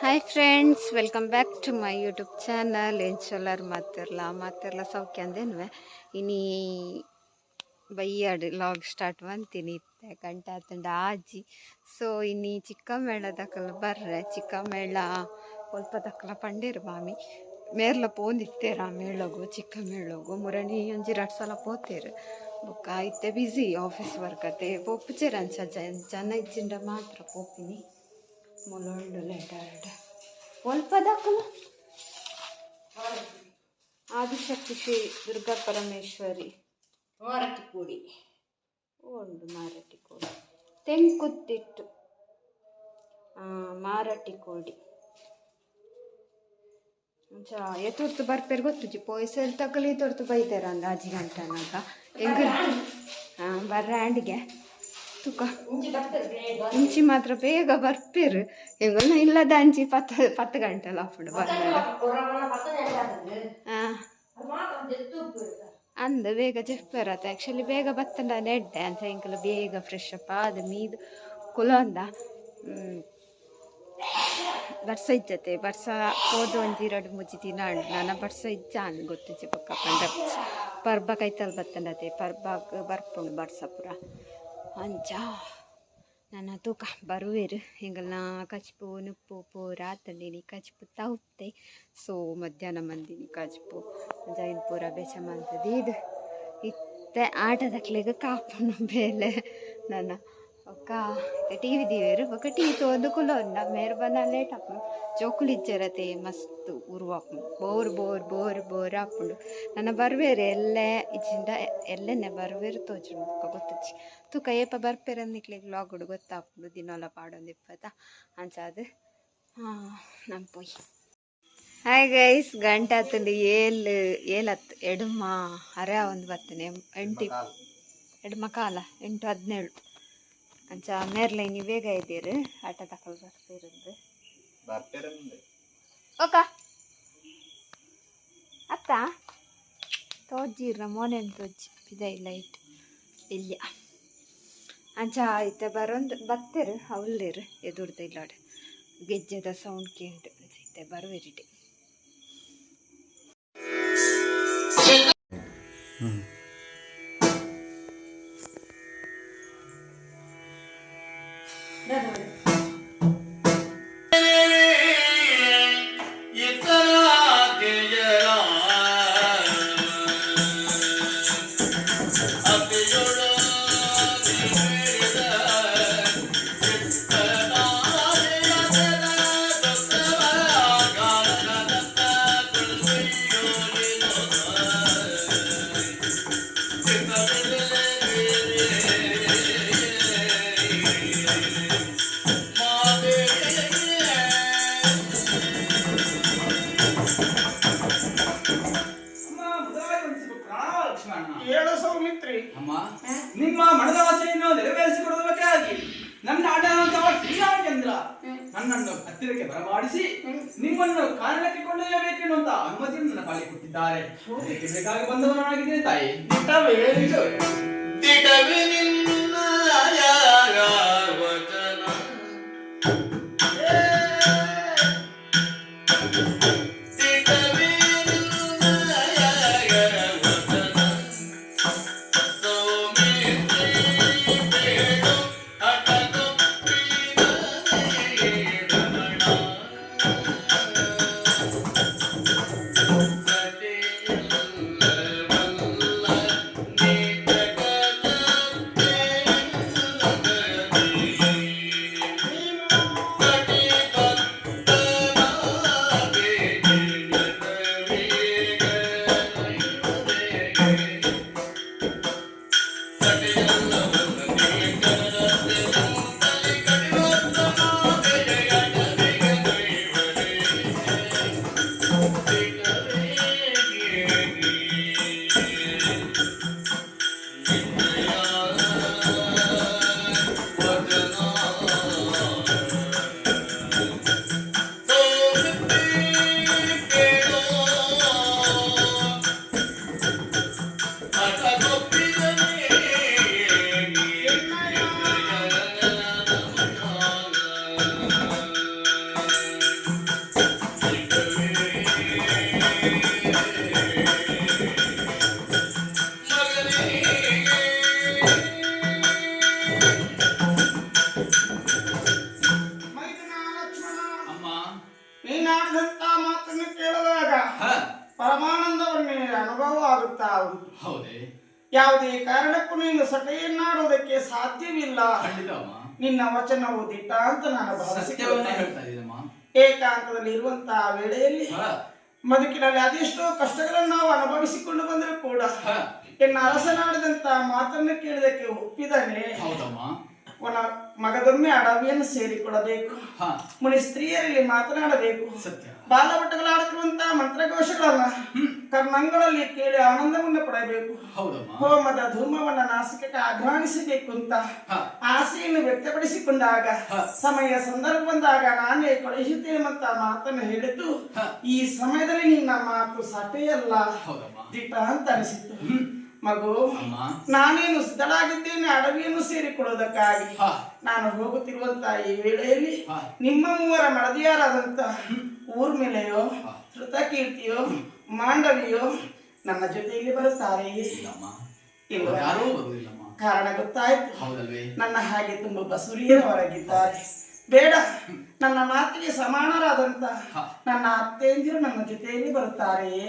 Hi friends, welcome back to my YouTube channel. ಏನು ಚೊಲ್ಲರು ಮಾತಿರಲ್ಲ ಸೌಖ್ಯ ಅಂದೇನುವೆ ಇನಿ ಬೈಯಾಡು ಲಾಗ್ ಸ್ಟಾರ್ಟ್ ಮಾಡ್ತೀನಿ ಗಂಟೆ ಆತಂಡ ಆಜಿ. ಸೊ ಇನ್ನಿ ಚಿಕ್ಕಮೇಳ ದಕ್ಕಲು ಬರ್ರೆ ಚಿಕ್ಕಮೇಳ ಸ್ವಲ್ಪ ದಕ್ಕಲ ಪಂಡೇರು ಮಾಮಿ ಮೇರ್ಲ ಪೋಂದಿತ್ತೇರ ಆ ಮೇಳಗು ಚಿಕ್ಕ ಮೇಳಗು ಮುರಣಿ ಒಂಜಿ 2 ಸಲ ಪೋತೇರು. ಬೊಕ್ಕ ಇತ್ತೆ ಬಿಸಿ ಆಫೀಸ್ ವರ್ಕ್ ಅತ್ತೆ ಪೋಪುಚೇರ ಅಂಚ ಜನ ಇಜ್ಜಿಂಡ ಮಾತ್ರ ಪೋಪಿನಿ ಮೊಲೊಂಡು ಲೆಟರ್ಡ್ ಸ್ವಲ್ಪ ದಕ್ಕಲ ಆದಿಶಕ್ತಿ ಶ್ರೀ ದುರ್ಗಾ ಪರಮೇಶ್ವರಿ ಮಾರಟಿ ಕೂಡಿ ಉಂಡು ಮಾರಟಿ ಕೋಡಿ ತೆಂಕುತ್ತಿಟ್ಟು ಮಾರಟಿ ಕೋಡಿ ಎತ್ತೊರ್ತು ಬರ್ಪೇರು ಗೊತ್ತುಜಿ ಪೊಯ್ಸಲ್ ತಕ್ಕಲಿ ತೊರ್ತು ಬೈತಾರ ಅಂದ ಅಜ್ಜಿ ಗಂಟನಾಗ ಹೆಂಗ ಬರ್ರ ಆಂಡಿಗೆ ತುಕ ಇಂಚಿ ಮಾತ್ರ ಬೇಗ ಬರ್ಪೇರು ಹೆಂಗಲ್ಲ ಇಲ್ಲದ ಅಂಚಿ 10 ಗಂಟೆಲ್ಲ ಅಪ್ಪಡು ಬರ್ನಾಡ ಅಂದ ಬೇಗ ಜಪ್ಪೇರತ್ತ ಆ್ಯಕ್ಚುಲಿ ಬೇಗ ಬತ್ತಂಡ ನೆಡ್ಡೆ ಅಂತ ಹೆಂಗಲ್ಲ ಬೇಗ ಫ್ರೆಶ್ ಅಪ್ ಆದ ಮೀದು ಕುಲ ಅಂದ ಬರ್ಸ ಇಜ್ಜತೆ ಬರ್ಸ ಹೋದ ಒಂಜಿ 2-3 ದಿನ ಅಂಡು ನಾನು ಬರ್ಸ ಇಜ್ಜಾನು ಗೊತ್ತಿಜ್ಜೆ ಪಕ್ಕ ಪಂಡ ಪರ್ಬ ಕೈತಲ್ ಬತ್ತಂಡತೆ ಪರ್ಬಾಗ ಬರ್ಪುಂಡು ಬರ್ಸ ಪುರ ಅಂಚ ನನ್ನ ತೂಕ ಬರುವೇರು ಹಿಂಗಲ್ಲ ಕಚ್ಪು ನುಪ್ಪು ಪೂರ ತಂಡಿನಿ ಕಚ್ಪು ತೌತೆ. ಸೊ ಮಧ್ಯಾಹ್ನ ಮಂದಿನಿ ಕಚ್ಪು ಜೈನ್ ಪೂರ ಬೆಚ ಮಂತದ್ದು ಇದು ಇತ್ತೆ ಆಟದಕ್ಲೆಗ ಕಾಪುನು ಬೇಲೆ ನನ್ನ ಒಕ್ಕ ಟಿ ವಿ ದಿವೇರು ಒಕ್ಕ ಟಿ ವಿ ತೋದು ಕುಲೋಂಡ ಮೇರ್ ಬಂದ ಲೇಟ್ ಹಾಪು ಜೋಕುಲು ಇಜ್ಜರತೆ ಮಸ್ತ್ ಉರುವಾಪು ಬೋರ್ ಹಾಪುಂಡು ನನ್ನ ಬರ್ವೇರು ಎಲ್ಲೇ ಇಜ್ಜಿಂಡ ಎಲ್ಲೆನ್ನೆ ಬರ್ವೇರು ತೋಜು ಗೊತ್ತಚ್ಚಿ ತೂಕ ಏಪ ಬರ್ಪೇರಂದಿಕ್ಲಿಗೆ ಲಾಗುಡು ಗೊತ್ತಾಪುಂಡು ದಿನೋಲ ಪಾಡೊಂದು ಇಪ್ಪತ್ತ ಅಂಚಾದು ನಾನು ಪೋಯಿ. ಹಾಯ್ ಗೈಸ್, ಗಂಟೆ ಆತಂಡು ಏಲತ್ತು ಎಡುಮ ಅರೆ ಒಂದು ಬರ್ತನೆ 8 ಮಕಾಲ 8:17 ಅಂಚ ಮೇರ್ಲೈನಿ ಬೇಗ ಇದ್ದೀರು ಆಟ ತಕಲ್ ಬರ್ಪೇರಂದು ಓಕ ಅತ್ತ ತೋಜ್ಜಿರ ಮೋನೆನ್ ತೋಜ್ಜಿ ಇದೇ ಲೈಟ್ ಇಲ್ಲ ಅಂಚ ಆಯ್ತು ಬರೋಂದು ಬತ್ತೇರು ಅವಲ್ಲೇರು ಎದುರ್ದ ಇಲ್ಲಾಡು ಗೆಜ್ಜೆದ ಸೌಂಡ್ ಕೇಂಡು ಅನ್ಸೈತೆ ಬರುವೆರಿಟಿ. ನಿಮ್ಮ ಮನದ ಆಸೆಯನ್ನು ನೆರವೇರಿಸಿಕೊಡುವುದಕ್ಕಾಗಿ ನನ್ನ ಶ್ರೀರಾಮಚಂದ್ರ ನನ್ನನ್ನು ಹತ್ತಿರಕ್ಕೆ ಬರಮಾಡಿಸಿ ನಿಮ್ಮನ್ನು ಕಾರಣಕ್ಕೆ ಕೊಂಡೊಯ್ಯಬೇಕೆನ್ನುವಂತ ಅನುಮತಿಯನ್ನು ನನ್ನ ಪಾಲಿಗೆ ಕೊಟ್ಟಿದ್ದಾರೆ. ಅದಕ್ಕೆ ಬೇಕಾಗಿ ಬಂದವನಾಗಿದ್ದೇನೆ ತಾಯಿ. ನೀನಾಡಿದಂತ ಮಾತನ್ನು ಕೇಳಿದಾಗ ಹ ಪರಮಾನಂದವನ್ನೇ ಅನುಭವ ಆಗುತ್ತಾ ಉಂಟು. ಹೌದೇ? ಯಾವುದೇ ಕಾರಣಕ್ಕೂ ನೀನು ಸಟೆಯನ್ನಾಡುವುದಕ್ಕೆ ಸಾಧ್ಯವಿಲ್ಲ. ಖಂಡಿತವಮ್ಮ. ನಿನ್ನ ವಚನವು ದಿಟ್ಟ ಅಂತ ನಾನು ಸತ್ಯವನ್ನೇ ಭಾವಿಸಿಕೊಳ್ಳುತ್ತೇನೆ. ಹೇಳ್ತಾ ಇದ್ದೀನಮ್ಮ. ಏಕಾಂತದಲ್ಲಿ ಇರುವಂತಹ ವೇಳೆಯಲ್ಲಿ ಬದುಕಿನಲ್ಲಿ ಅದೆಷ್ಟೋ ಕಷ್ಟಗಳನ್ನು ನಾವು ಅನುಭವಿಸಿಕೊಂಡು ಬಂದರೂ ಕೂಡ ಹ ಎನ್ನ ಅರಸನಾಡಿದಂತ ಮಾತನ್ನು ಕೇಳಿದಕ್ಕೆ ಒಪ್ಪಿದನೆ. ಹೌದಮ್ಮ. ಮಗದೊಮ್ಮೆ ಅಡವಿಯನ್ನು ಸೇರಿಕೊಳ್ಳಬೇಕು. ಹ ಮುನಿ ಸ್ತ್ರೀಯರಲ್ಲಿ ಮಾತನಾಡಬೇಕು. ಸತ್ಯ. ಬಾಲಭಟ್ಟಗಳಾಡುತ್ತಿರುವಂತಹ ಮಂತ್ರಘೋಷಗಳನ್ನ ಕರ್ಣಂಗಳಲ್ಲಿ ಕೇಳಿ ಆನಂದವನ್ನು ಪಡೆಯಬೇಕು. ಹೌದಮ್ಮ. ಹೋಮದ ಧೂಮವನ್ನ ನಾಸಿಕಕ್ಕೆ ಆಘ್ರಾಣಿಸಬೇಕು ಅಂತ ಆಸೆಯನ್ನು ವ್ಯಕ್ತಪಡಿಸಿಕೊಂಡಾಗ ಸಮಯ ಸಂದರ್ಭ ಬಂದಾಗ ನಾನೇ ಕಳುಹಿಸುತ್ತೇನೆ ಅಂತ ಮಾತನ್ನು ಹೇಳಿದ್ದು ಈ ಸಮಯದಲ್ಲಿ ನಿನ್ನ ಮಾತು ಸಟೆಯಲ್ಲ, ದಿಟ ಅಂತ ಅನಿಸಿತ್ತು. ಮಗು, ನಾನೇನು ಸಿದ್ಧಳಾಗಿದ್ದೇನೆ ಅಡವಿಯನ್ನು ಸೇರಿಕೊಳ್ಳುವುದಕ್ಕಾಗಿ. ನಾನು ಹೋಗುತ್ತಿರುವಂತಹ ಈ ವೇಳೆಯಲ್ಲಿ ನಿಮ್ಮ ಮೂವರ ಮಡದಿಯಾರಾದಂತ ಊರ್ಮಿಳೆಯೋ, ಶ್ರುತಕೀರ್ತಿಯೋ, ಮಾಂಡವಿಯೋ ನನ್ನ ಜೊತೆಯಲ್ಲಿ ಬರುತ್ತಾರೆಯೇ? ಕಾರಣ ಗೊತ್ತಾಯ್ತು. ನನ್ನ ಹಾಗೆ ತುಂಬ ಬಸುರಿಯರವರಾಗಿದ್ದಾರೆ. ಬೇಡ, ನನ್ನ ಮಾತಿಗೆ ಸಮಾನರಾದಂತ ನನ್ನ ಅತ್ತೆಯಂದಿರು ನನ್ನ ಜೊತೆಯಲ್ಲಿ ಬರುತ್ತಾರೆಯೇ?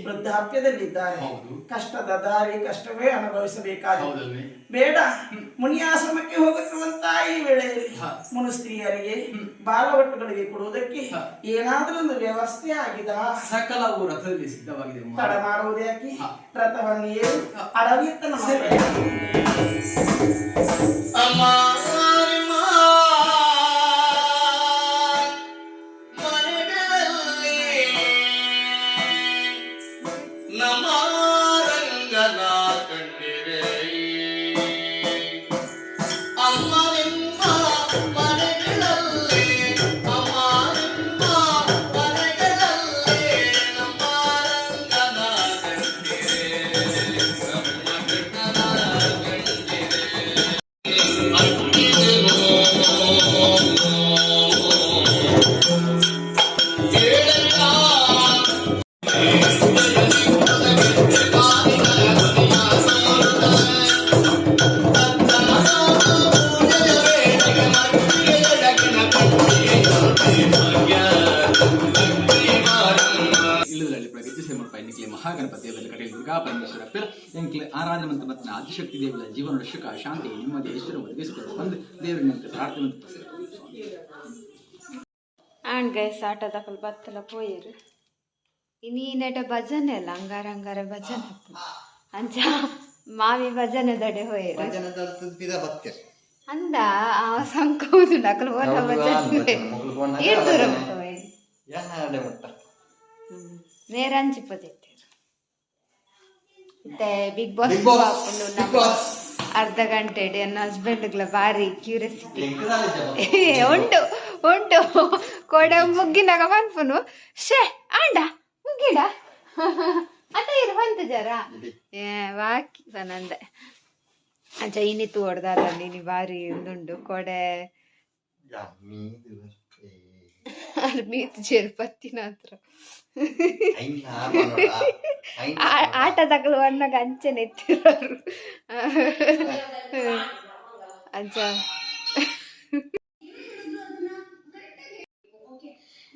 ವೃದ್ಧಾಪ್ಯದಲ್ಲಿದ್ದಾರೆ. ಕಷ್ಟದ ದಾರಿ ಕಷ್ಟವೇ ಅನುಭವಿಸಬೇಕಾದ. ಬೇಡ, ಮುನಿಯಾಶ್ರಮಕ್ಕೆ ಹೋಗುತ್ತಿರುವಂತಹ ಈ ವೇಳೆಯಲ್ಲಿ ಮುನು ಸ್ತ್ರೀಯರಿಗೆ ಬಾಲವಟ್ಟುಗಳಿಗೆ ಕೊಡುವುದಕ್ಕೆ ಏನಾದ್ರೂ ಒಂದು ವ್ಯವಸ್ಥೆ ಆಗಿದೆ. ಸಕಲವು ರಥದಲ್ಲಿ ಸಿದ್ಧವಾಗಿದೆ. ತಡ ಮಾಡುವುದು ಯಾಕೆ? ರಥವನ್ನು ಏರು ಅಡವಿಯತ್ತ ಮಹಾಗಣಪತಿಯಲ್ಲಿ ಕಡೆ ದುರ್ಗಾ ಪರಮೇಶ್ವರ ಪಿರ ಎಂಕ್ಲೆ ಆರಾಧನೆ ಮತ್ತು ಆದಿಶಕ್ತಿ ದೇವಿಯ ಜೀವನ ರಕ್ಷಕ ಶಾಂತಿ ನೆಮ್ಮದಿ ಐಶ್ವರ್ಯ ಒದಗಿಸಿಕೊಂಡು ಬಂದು ದೇವರಿನಂತೆ ಪ್ರಾರ್ಥನೆ ಆಂಡ್ ಗೈಸ್ ಆಟ ತಕಲ್ ಬತ್ತಲ ಪೋಯಿರು ಇನ್ನೀನೆಟ ಭಜನೆ ಅಲ್ಲ ಅಂಗಾರ ಅಂಗಾರ ಭಜನೆ ಅಂಚ ಮಾವಿ ಭಜನೆ ದಡೆ ಹೋಯಿರು ಅಂದ ಆ ಸಂಕೋದು ನಕಲು ಓನ ಭಜನೆ ಏರ್ದೂರ ನೇರ ಹಂಚಿಪದಿತ್ತು ಮತ್ತೆ ಬಿಗ್ ಬಾಸ್ ಅರ್ಧ ಗಂಟೆ ನನ್ನ ಹಸ್ಬೆಂಡ್ಗಳ ಭಾರಿ ಕ್ಯೂರಿಯಾಸಿಟಿ ಉಂಟು ಉಂಟು ಕೊಡ ಮುಗ್ಗಿನಾಗ ಮನ್ಪುನು ಶೇ ಆಂಡ ಮುಗ್ಗಿಡ ಅದ ಇರುವಂತ ಜರ ವಾಕಿ ಬನಂದೆ ಅಂಚ ಇನ್ನಿತ್ತು ಹೊಡ್ದಾರ ನೀನು ಭಾರಿ ಉಂದುಂಡು ಕೊಡೆ ಮೀತು ಚೇರು ಪತ್ತಿನ ಹತ್ರ ಆಟ ತಗಲು ಅನ್ನಗ ಅಂಚನೆ ಎತ್ತಿರೋರು ಅಂಚ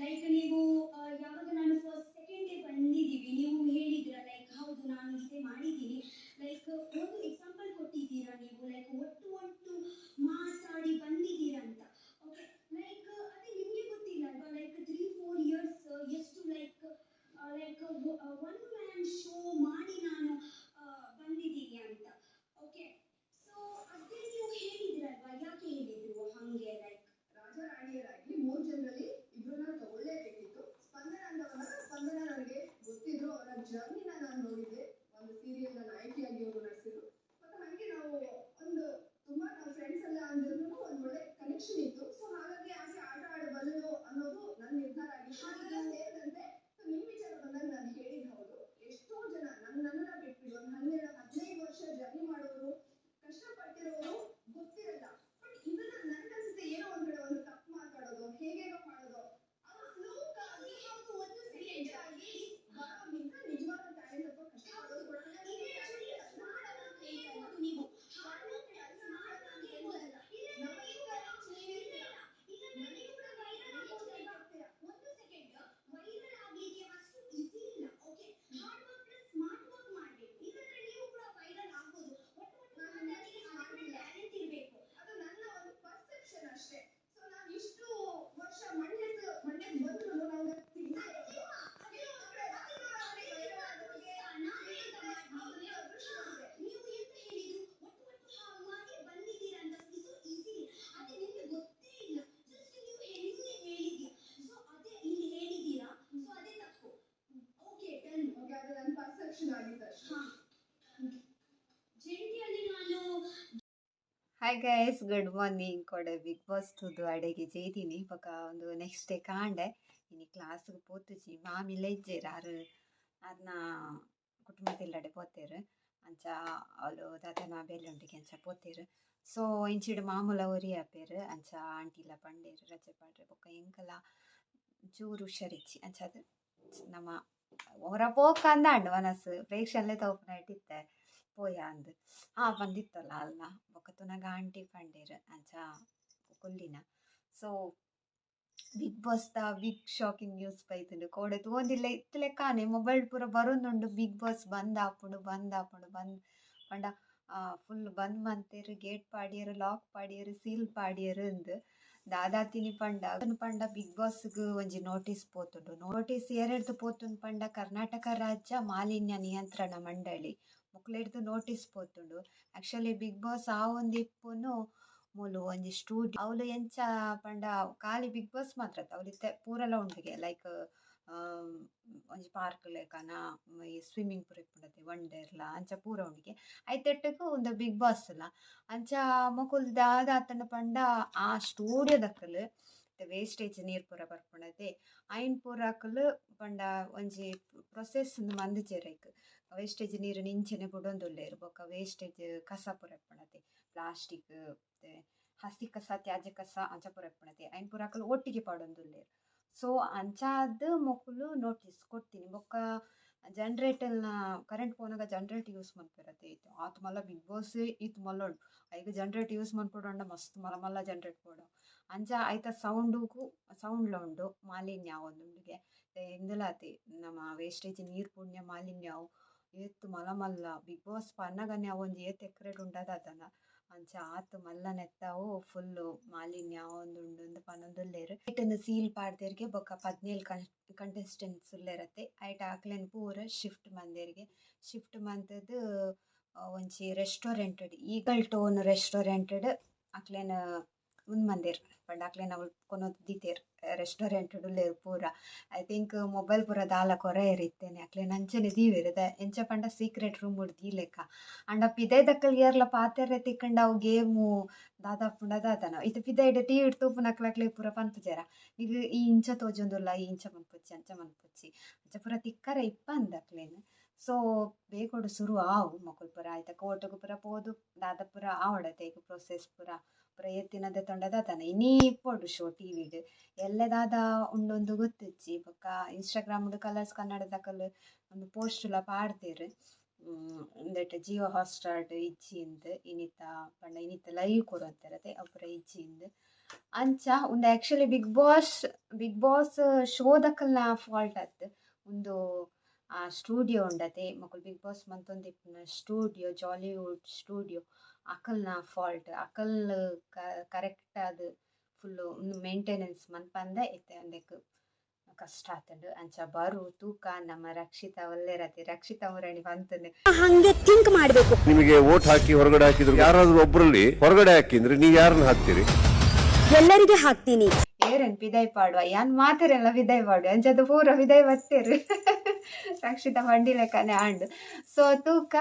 ಲೈಕ್ ನೀವು ಯಾವಾಗ ನಾನು ಫಸ್ಟ್ ಸೆಕೆಂಡ್ ಡೇ ಬಂದಿದ್ದೀವಿ ನೀವು ಹೇಳಿದ್ರ ಲೈಕ್ ಹೌದು ನಾನು ಇದೇ ಮಾಡಿದ್ದೀನಿ ಲೈಕ್ ಒಂದು ಎಕ್ಸಾಂಪಲ್ ಕೊಟ್ಟಿದ್ದೀರಾ ನೀವು ಲೈಕ್ ಒಟ್ಟು ಒಟ್ಟು ಮಾತಾಡಿ ಬಂದಿದ್ದೀರಾ ಅಂತ ಓಕೆ ಲೈಕ್ ಅದೇ ನಿಮಗೆ ಗೊತ್ತಿಲ್ಲ ಅಲ್ವಾ ಲೈಕ್ 3-4 ಇಯರ್ಸ್ ಎಷ್ಟು ಲೈಕ್ ಒನ್ ಮ್ಯಾನ್ ಶೋ ಮಾಡಿ ನಾನು ಬಂದಿದ್ದೀನಿ ಅಂತ ಓಕೆ ಸೊ ಅದೇ ನೀವು ಹೇಳಿದ್ರಲ್ವಾ ಯಾಕೆ ಹೇಳಿದ್ರು ಹಂಗೆ ಹಾಯ್ ಗೈಸ್, ಗುಡ್ ಮಾರ್ನಿಂಗ್. ಕೊಡೆ ಬಿಗ್ ಬಾಸ್ ತುದು ಅಡೆಗೆ ಜೇದಿನಿ ಬೊಕ ಒಂದು ನೆಕ್ಸ್ಟ್ ಡೇ ಕಾಂಡೆ ಇನಿ ಕ್ಲಾಸ್ಗೆ ಪೋತುಜಿ ಮಾಮಿಲ ಇಜ್ಜೇರು ಆರು ಅದನ್ನ ಕುಟುಂಬದಿಲ್ಲಡೆ ಪೋತೇರು ಅಂಚ ಅವಳು ದಾದನ ಬೇಲುಂಟಿಗೆ ಅಂಚ ಪೋತೇರು. ಸೊ ಇಂಚಿಡು ಮಾಮೂಲ ಒರಿ ಆಪೇರು ಅಂಚ ಆಂಟಿಲ ಪಂಡೇರು ರಜೆ ಪಾಡ್ರೆ ಬೊಕ ಎಂಕಲ ಚೂರು ಹುಷಾರಿಚ್ಚಿ ಅಂಚ ಅದು ನಮ್ಮ ಹೊರ ಪೋಕ ಅಂದಾಂಡು ಮನಸ್ಸು ಪ್ರೇಕ್ಷಲ್ಲೇ ತೋಪನ ಇಟ್ಟಿತ್ತೆ ಪೋಯ ಅಂದ್ ಬಂದಿತ್ತಲ್ಲ ಅಲ್ಲ ಬೊಕ ತುನಗ ಆಂಟಿ ಪಂಡೇರು ಅಂಚ ಕೊಲ್ಲಿನ. So Bigg Boss the big shocking news ಬೈತುಂಡು ಕೋಡೆ ತೋಂದಿಲ್ಲ ಇತ್ತಲೆ ಕಾನೆ ಮೊಬೈಲ್ ಪೂರ ಬರೋಂದುಂಡು ಬಿಗ್ ಬಾಸ್ ಬಂದ್ ಆಪುಂಡು ಪಂಡ ಫುಲ್ ಬಂದ್ ಮಂತೇರು, ಗೇಟ್ ಪಾಡಿಯರು, ಲಾಕ್ ಪಾಡಿಯರು, ಸೀಲ್ ಪಾಡಿಯರು ಅಂದ್ ದಾದಾತಿನಿ ಪಂಡ ಬಿಗ್ ಬಾಸ್ಗ್ ಒಂಜಿ ನೋಟಿಸ್ ಪೋತುಂಡು. ನೋಟಿಸ್ ಎರಡ್ದು ಪೋತುಂಡು ಪಂಡ ಕರ್ನಾಟಕ ರಾಜ್ಯ ಮಾಲಿನ್ಯ ನಿಯಂತ್ರಣ ಮಂಡಳಿ ಮೊಕ್ಲೆಡ್ದು ನೋಟಿಸ್ ಪೋತುಂಡು. ಆಕ್ಚುಲಿ ಬಿಗ್ ಬಾಸ್ ಆ ಒಂದು ಇಪ್ಪುನು ಮೂಲು ಒಂಜಿ ಸ್ಟೂಡಿಯೋ ಅವಳು ಎಂಚ ಪಂಡ ಖಾಲಿ ಬಿಗ್ ಬಾಸ್ ಮಾತ್ರ ಅವಳು ಪೂರಲ ಉಂಡಿಗೆ ಲೈಕ್ ಒಂಜಿ ಪಾರ್ಕ್ ಲೆಕ್ಕನ ಈ ಸ್ವಿಮ್ಮಿಂಗ್ ಪೂರ ಇಪ್ಪುಂಡತೆ ವಂಡರ್ಲ ಅಂಚ ಪೂರ ಉಂಡಿಗೆ ಐತೆಟ್ಟಗೂ ಒಂದು ಬಿಗ್ ಬಾಸ್ ಲ ಅಂಚ ಮೊಕುಲ್ ದಾದಾತನ ಪಂಡ ಆ ಸ್ಟೂಡಿಯೋ ದಕ್ಕಲು ವೇಸ್ಟೇಜ್ ನೀರು ಪೂರ ಬರ್ಪುಂಡತೆ ಐನ್ ಪೂರಾಕಲು ಪಂಡ ಒಂಜಿ ಪ್ರೊಸೆಸ್ ಮಂದಿಚೆರೈಕ್ ವೇಸ್ಟೇಜ್ ನೀರು ಇಂಚನೆ ಬುಡೊಂದುಲ್ಲೇರು ಬೊಕ ವೇಸ್ಟೇಜ್ ಕಸ ಪೂರ ಇಪ್ಪುಂಡತೆ ಪ್ಲಾಸ್ಟಿಕ್ ಹಸಿ ಕಸ ತ್ಯಾಜ್ಯ ಕಸ ಅಂಚ ಪೂರ ಇಪ್ಪುಂಡತೆ ಐನ್ ಪೂರಾಕಲು ಒಟ್ಟಿಗೆ ಪಾಡೊಂದುಲ್ಲೇರು. ಸೊ ಅಂಚಾದ್ ಮೊಕುಲು ನೋಟಿಸ್ ಕೊಡ್ತೀನಿ ಬೊಕ್ಕ ಜನ್ರೇಟಲ್ನ ಕರೆಂಟ್ ಪೋನಾಗ ಜನ್ರೇಟ್ ಯೂಸ್ ಮನ್ಪಿರತ್ತೆ ಇತ್ತು ಆತು ಮಲ್ಲ ಬಿಗ್ ಬಾಸ್ ಇತ್ತು ಮಲ್ಲೊಂಡು ಐಗ ಜನ್ರೇಟ್ ಯೂಸ್ ಮನ್ಪೊಡಂಡ ಮಸ್ತ್ ಮಲ್ಲ ಜನ್ರೇಟ್ ಪೋಡ ಅಂಚ ಐತ ಸೌಂಡ್ಲ ಉಂಡು ಮಾಲಿನ್ಯ ಒಂದುಂಡಿಗೆ ಇಂದುಲಾತಿ ನಮ್ಮ ವೇಸ್ಟೇಜ್ ನೀರು ಪುಣ್ಯ ಮಾಲಿನ್ಯ ಏತ್ತು ಮಲ್ಲ ಬಿಗ್ ಬಾಸ್ ಪನ್ನಗನೆ ಅವೊಂಜಿ ಏತ್ ಎಕ್ರೆಡ್ ಉಂಡದನ ಅಂಚ ಆತು ಮಲ್ಲ ನೆತ್ತವು ಫುಲ್ಲು ಮಾಲಿನ್ಯ ಒಂದುಂಡು ಪನ್ನೊಂದುಲ್ಲೇರು. ಐಟನ್ನು ಸೀಲ್ ಪಾಡ್ದೇರ್ಗೆ ಬೊಕ 17 ಕಂಟೆಸ್ಟೆಂಟ್ಸ್ ಉಲ್ಲೇರತ್ತೆ ಐಟ ಆಕ್ಲೆನ್ ಪೂರ ಶಿಫ್ಟ್ ಮಂತದ್ದು ಒಂಜಿ ರೆಸ್ಟೋರೆಂಟೆಡ್ ಈಗಲ್ ಟೋನ್ ರೆಸ್ಟೋರೆಂಟೆಡ್ ಆಕ್ಲೆನ್ ಮಂದೇರ್ ಪಂಡ ಆಕ್ಲೆನ್ ಅವಳು ಕೊನೊಂದು ದಿತ್ತೇರು ರೆಸ್ಟೋರೆಂಟೆಡ್ ಉಲ್ಲೇರು ಪೂರ. ಐ ಥಿಂಕ್ ಮೊಬೈಲ್ ಪೂರ ದಾಲ ಕೊರೆ ಇರಿತ್ತೇನೆ ಆಕ್ಲೆನ್ ಅಂಚನೆ ದೀವೆರು ಎಂಚ ಪಂಡ ಸೀಕ್ರೆಟ್ ರೂಮ್ ಉಡ್ದು ಈ ಲೆಕ್ಕ ಅಂಡ ಪಿದೈ ದಕ್ಕಲ್ ಏರ್ಲ ಪಾತೆರೆ ತಿಕ್ಕಂಡ ಅವು ಗೇಮು ದಾದಾಪುಂಡ ದಾದನ ಇದು ಪಿದೈಡ್ ಟಿವಿ ಇಟ್ಟು ತೂಪು ನಕ್ಲಾಕ್ಲೆ ಪೂರ ಪನ್ಪುಜೆರ ಈಗ ಈ ಇಂಚ ತೋಜೊಂದುಲ್ಲ ಈ ಇಂಚ ಮನ್ಪುಚ್ಚಿ ಅಂಚ ಪೂರ ತಿಕ್ಕರೆ ಇಪ್ಪಂದಕ್ಲೇನು. ಸೊ ಬೇಗೊಡು ಶುರು ಆವು ಮೊಕುಲ್ ಪೂರ ಆಯ್ತ ಕೋರ್ಟ್ಗು ಪೂರ ಪೋದು ದಾದ ಪೂರ ಆವಡತೆ ಈಗ ಪ್ರೊಸೆಸ್ ಪೂರ ಎತ್ತಿನದ ತೊಂಡದಾತನ ಇನ್ನೀ ಇಪ್ಪೊಡು ಶೋ ಟಿವಿಡ್ ಎಲ್ಲೆ ದಾದ ಉಂಡೊಂದು ಗೊತ್ತಿಚ್ಚಿ ಬೊಕ್ಕ ಇನ್ಸ್ಟಾಗ್ರಾಮ್ಡು ಕಲರ್ಸ್ ಕನ್ನಡದಕಲ್ ಒಂದು ಪೋಸ್ಟ್ಲ ಪಾಡ್ದೇರು ಇಂದೆಟ್ ಜಿಯೋ ಹಾಟ್ಸ್ಟಾರ್ಡ್ ಇಜ್ಜಿಂದ್ ಇನ್ನಿತ್ತ ಲೈವ್ ಕೊರೊಂತೆರತೆ ಅಪುರ ಇಜ್ಜಿಂದ್ ಅಂಚ ಒಂದು ಆ್ಯಕ್ಚುಲಿ ಬಿಗ್ ಬಾಸ್ ಶೋದಕಲ್ನ ಫಾಲ್ಟ್ ಅತ್ ಒಂದು ಆ ಸ್ಟೂಡಿಯೋ ಉಂಡತೆ ಮೊಕುಲ್ ಬಿಗ್ ಬಾಸ್ ಮಂತೊಂದಿಪ್ಪುನ ಸ್ಟೂಡಿಯೋ ಜಾಲಿವುಡ್ ಸ್ಟೂಡಿಯೋ ಅಕಲ್ನ ಫಾಲ್ಟ್ ಅಕಲ್ ಕರೆಕ್ಟ್ ಅದು ಫುಲ್ಲು ಮೇಂಟೆನೆನ್ಸ್ ಮನ್ಪಂದ ಇತ್ತೆ ಅಂದೆಕ್ ಕಷ್ಟ ಆತಂಡು ಅಂಚ ಬರು ತೂಕ ನಮ್ಮ ರಕ್ಷಿತಾ ಒಲ್ಲೆರತೆ ರಕ್ಷಿತಾ ಮುರಣಿ ಬಂತಂದೆ ಹಂಗೆ ಥಿಂಕ್ ಮಾಡಬೇಕು. ನಿಮಗೆ ವೋಟ್ ಹಾಕಿ ಹೊರಗಡೆ ಹಾಕಿದ್ರು ಯಾರಾದ್ರೂ ಒಬ್ಬರಲ್ಲಿ ಹೊರಗಡೆ ಹಾಕಿದ್ರೆ ನೀವು ಯಾರನ್ನ ಹಾಕ್ತೀರಿ? ಎಲ್ಲರಿಗೆ ಹಾಕ್ತೀನಿ. ಏರನ್ ಪಿದೈ ಪಾಡುವ ಯಾನ್ ಮಾತೆರೆಲ್ಲ ಪಿದೈ ಪಾಡು ಅಂಚದು ಪೂರ ಪಿದೈ ಬತ್ತೇರು ರಕ್ಷಿತ ಬಂಡಿ ಲೆಕ್ಕನೆ ಆಂಡು. ಸೊ ತೂಕ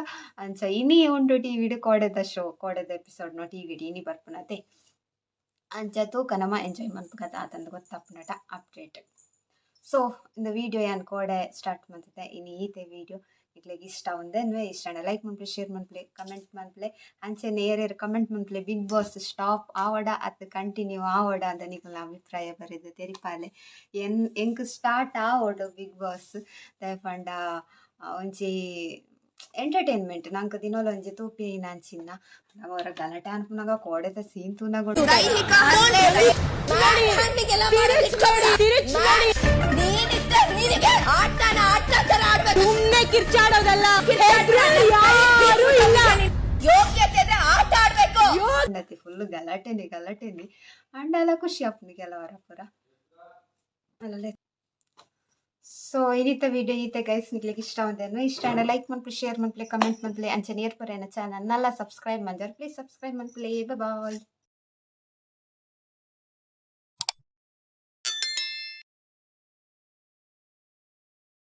ಅಂಚ ಇನಿ ಉಂಡು ಟಿವಿಡ್ ಕೋಡೆದ ಎಪಿಸೋಡ್ನ ಟಿವಿಡ್ ಇನಿ ಬರ್ಪುನತೆ ಅಂಚ ತೂಕ ನಮ್ಮ ಎಂಜಾಯ್ ಮನ್ಪುಗತ ಆತಂದು ಗೊತ್ತಾಪುನಟ ಅಪ್ಡೇಟ್. ಸೊ இந்த வீடியோ ಯಾನ್ ಕೋಡೆ ಸ್ಟಾರ್ಟ್ ಮಾಡ್ತಿದ್ದೆ ಇನ್ನು ಈತೆ ವಿಡಿಯೋ ಇಟ್ಲಿಗೆ ಇಷ್ಟ ಒಂದೇನ್ವೇ ಇಷ್ಟ ಲೈಕ್ ಮನ್ಪ್ಲೆ ಶೇರ್ ಮನ್ಪ್ಲೆ ಕಮೆಂಟ್ ಮನ್ಪ್ಲೆ ಅಂಚೆ ನೇರೇರು ಕಮೆಂಟ್ ಮನ್ಪ್ಲೆ ಬಿಗ್ ಬಾಸ್ ಸ್ಟಾಪ್ ಆವಡ ಅತ್ ಕಂಟಿನ್ಯೂ ಆವಡ ಅಂತ ನಿಕಲ್ನ ಅಭಿಪ್ರಾಯ ಬರೆದು ತೆರಿಪಾಲೆ ಎಂಕ್ ಸ್ಟಾರ್ಟ್ ಆವಡು ಬಿಗ್ ಬಾಸ್ ಪಂಡ ಒಂಜಿ ಎಂಟರ್ಟೈನ್ಮೆಂಟ್ ನಂಗೆ ದಿನೋಲ ಒಂಜಿ ತೂಪಿ ನಾಂಚಿನ್ನ ಅವರ ಗಲಾಟೆ ಅನ್ಪುನಾಗ ಕೋಡೆದ ಸೀನ್ ತೂನಾಗ ಫುಲ್ ಗಲಾಟೆನಿ ಅಂಡೆಲ್ಲ ಖುಷಿ ಅಪ್ಪನಿ ಕೆಲವರ ಪುರ ಅಲ್ಲೇ ಸೊ ಇದಿತ್ತ ವಿಡಿಯೋ ಇತ್ತೆ ಗೈಸ್ ನಿಗ್ಲಿಕ್ಕೆ ಇಷ್ಟ ಒಂದೇನು ಇಷ್ಟ ಅಂಡ ಲೈಕ್ ಮಾಡ್ಲಿ ಶೇರ್ ಮಾಡ್ಲಿ ಕಮೆಂಟ್ ಮಾಡ್ಲಿ ಅಂಚೆ ನೇರ್ ಪರೇನ ಚಾನಲ್ ನಲ್ಲ ಸಬ್ಸ್ಕ್ರೈಬ್ ಮಾಡ್ಯಾರ ಪ್ಲೀಸ್ ಸಬ್ಸ್ಕ್ರೈಬ್ ಮಾಡ್ಲಿ ಬಾಯ್